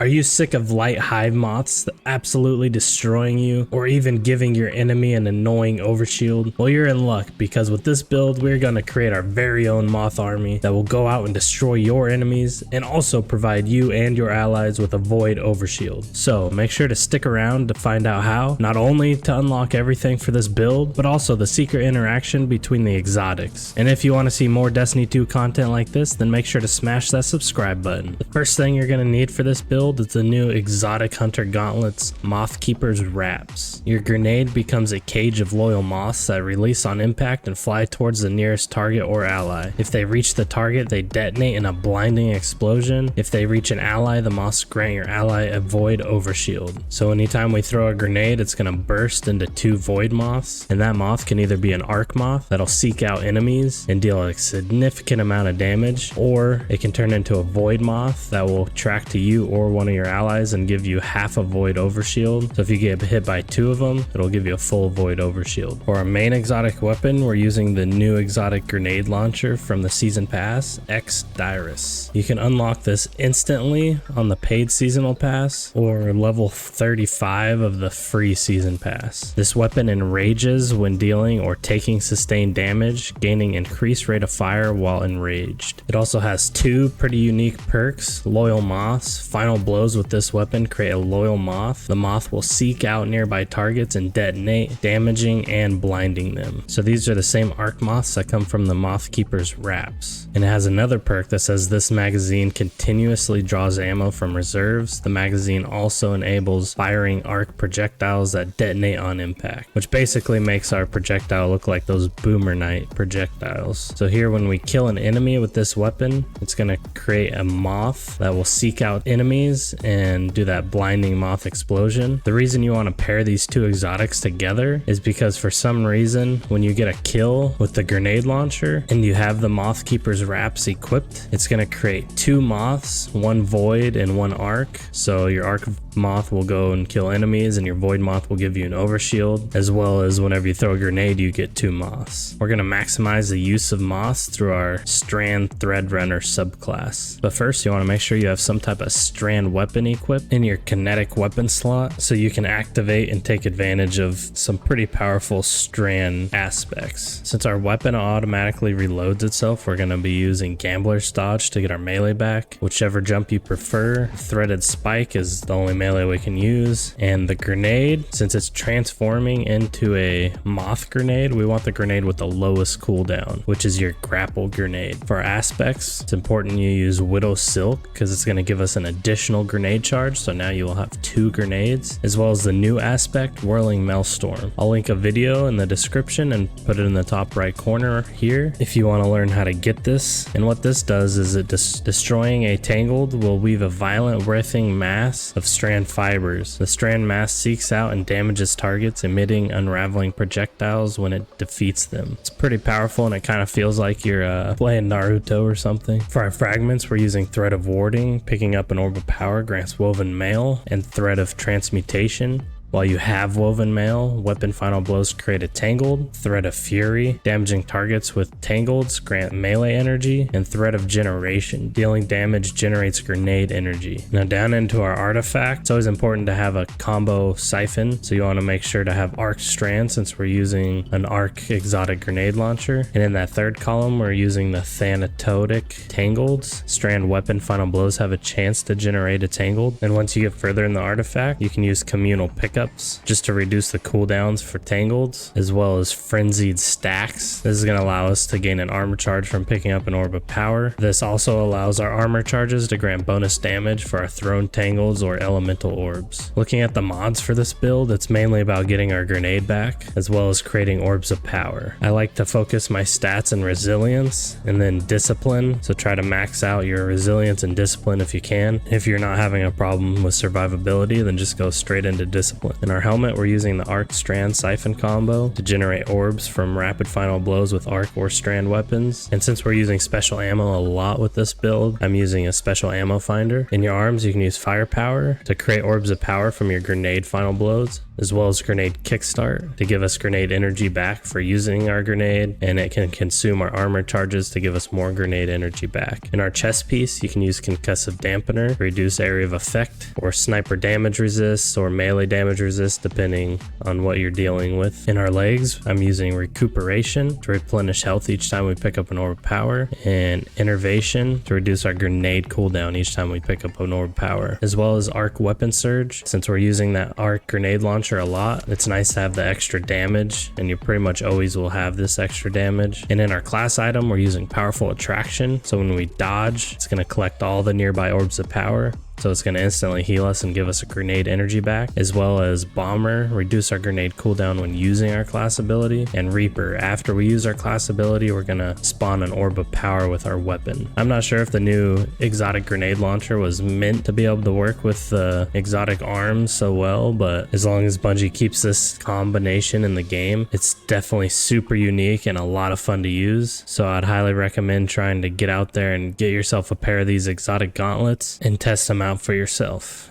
Are you sick of light hive moths absolutely destroying you, or even giving your enemy an annoying overshield? Well, you're in luck, because with this build, we're going to create our very own moth army that will go out and destroy your enemies, and also provide you and your allies with a void overshield. So make sure to stick around to find out how, not only to unlock everything for this build, but also the secret interaction between the exotics. And if you want to see more Destiny 2 content like this, then make sure to smash that subscribe button. The first thing you're going to need for this build is the new exotic hunter gauntlets, Moth Keeper's Wraps. Your grenade becomes a cage of loyal moths that release on impact and fly towards the nearest target or ally. If they reach the target, they detonate in a blinding explosion. If they reach an ally, the moths grant your ally a void overshield. So anytime we throw a grenade, it's going to burst into 2 void moths, and that moth can either be an arc moth that'll seek out enemies and deal a significant amount of damage, or it can turn into a void moth that will track to you or one of your allies and give you half a void overshield. So if you get hit by 2 of them, it'll give you a full void overshield. For our main exotic weapon, we're using the new exotic grenade launcher from the season pass, X Dirus. You can unlock this instantly on the paid seasonal pass or level 35 of the free season pass. This weapon enrages when dealing or taking sustained damage, gaining increased rate of fire while enraged. It also has 2 pretty unique perks: loyal moths. Final blows with this weapon create a loyal moth. The moth will seek out nearby targets and detonate, damaging and blinding them. So these are the same arc moths that come from the Moth Keeper's Wraps. And it has another perk that says this magazine continuously draws ammo from reserves. The magazine also enables firing arc projectiles that detonate on impact, which basically makes our projectile look like those Boomer Knight projectiles. So here, when we kill an enemy with this weapon, it's going to create a moth that will seek out enemies and do that blinding moth explosion. The reason you want to pair these 2 exotics together is because for some reason, when you get a kill with the grenade launcher and you have the Moth Keeper's Wraps equipped, it's going to create 2 moths, 1 void and 1 arc. So your arc moth will go and kill enemies, and your void moth will give you an overshield, as well as whenever you throw a grenade, you get 2 moths. We're going to maximize the use of moths through our Strand Thread Runner subclass. But first, you want to make sure you have some type of Strand weapon equipped in your kinetic weapon slot, so you can activate and take advantage of some pretty powerful Strand aspects. Since our weapon automatically reloads itself, we're going to be using Gambler's Dodge to get our melee back. Whichever jump you prefer. Threaded Spike is the only melee we can use, and the grenade, since it's transforming into a moth grenade, we want the grenade with the lowest cooldown, which is your grapple grenade. For our aspects, it's important you use Widow Silk because it's going to give us an additional grenade charge, so now you will have 2 grenades, as well as the new aspect, Whirling Maelstrom. I'll link a video in the description and put it in the top right corner here if you want to learn how to get this. And what this does is it destroying a tangled will weave a violent writhing mass of strand fibers. The strand mass seeks out and damages targets, emitting unraveling projectiles when it defeats them. It's pretty powerful, and it kind of feels like you're playing Naruto or something. For our fragments, we're using Thread of Warding. Picking up an Orb of Power grants Woven Mail and Thread of Transmutation. While you have Woven Mail, weapon final blows create a Tangled, Thread of Fury, damaging targets with Tangleds grant melee energy, and Thread of Generation, dealing damage generates grenade energy. Now down into our artifact, it's always important to have a combo siphon, so you want to make sure to have Arc Strand since we're using an Arc exotic grenade launcher. And in that 3rd column, we're using the Thanatotic Tangleds. Strand weapon final blows have a chance to generate a Tangled, and once you get further in the artifact, you can use Communal Pickup just to reduce the cooldowns for Tangleds, as well as Frenzied Stacks. This is going to allow us to gain an armor charge from picking up an Orb of Power. This also allows our armor charges to grant bonus damage for our thrown Tangleds or Elemental Orbs. Looking at the mods for this build, it's mainly about getting our grenade back, as well as creating Orbs of Power. I like to focus my stats in Resilience and then Discipline, so try to max out your Resilience and Discipline if you can. If you're not having a problem with survivability, then just go straight into Discipline. In our helmet, we're using the Arc Strand Siphon combo to generate orbs from rapid final blows with arc or strand weapons. And since we're using special ammo a lot with this build, I'm using a special ammo finder. In your arms, you can use Firepower to create orbs of power from your grenade final blows. as well as grenade kickstart to give us grenade energy back for using our grenade, and it can consume our armor charges to give us more grenade energy back. In our chest piece, you can use concussive dampener to reduce area of effect, or sniper damage resist, or melee damage resist depending on what you're dealing with. In our legs, I'm using recuperation to replenish health each time we pick up an orb of power, and innervation to reduce our grenade cooldown each time we pick up an orb of power, as well as arc weapon surge. Since we're using that arc grenade launcher a lot, it's nice to have the extra damage, and you pretty much always will have this extra damage. And in our class item, we're using powerful attraction, so when we dodge, it's going to collect all the nearby orbs of power, so it's going to instantly heal us and give us a grenade energy back, as well as Bomber, reduce our grenade cooldown when using our class ability, and Reaper, after we use our class ability, we're going to spawn an orb of power with our weapon. I'm not sure if the new exotic grenade launcher was meant to be able to work with the exotic arms so well, but as long as Bungie keeps this combination in the game, it's definitely super unique and a lot of fun to use. So I'd highly recommend trying to get out there and get yourself a pair of these exotic gauntlets and test them out for yourself.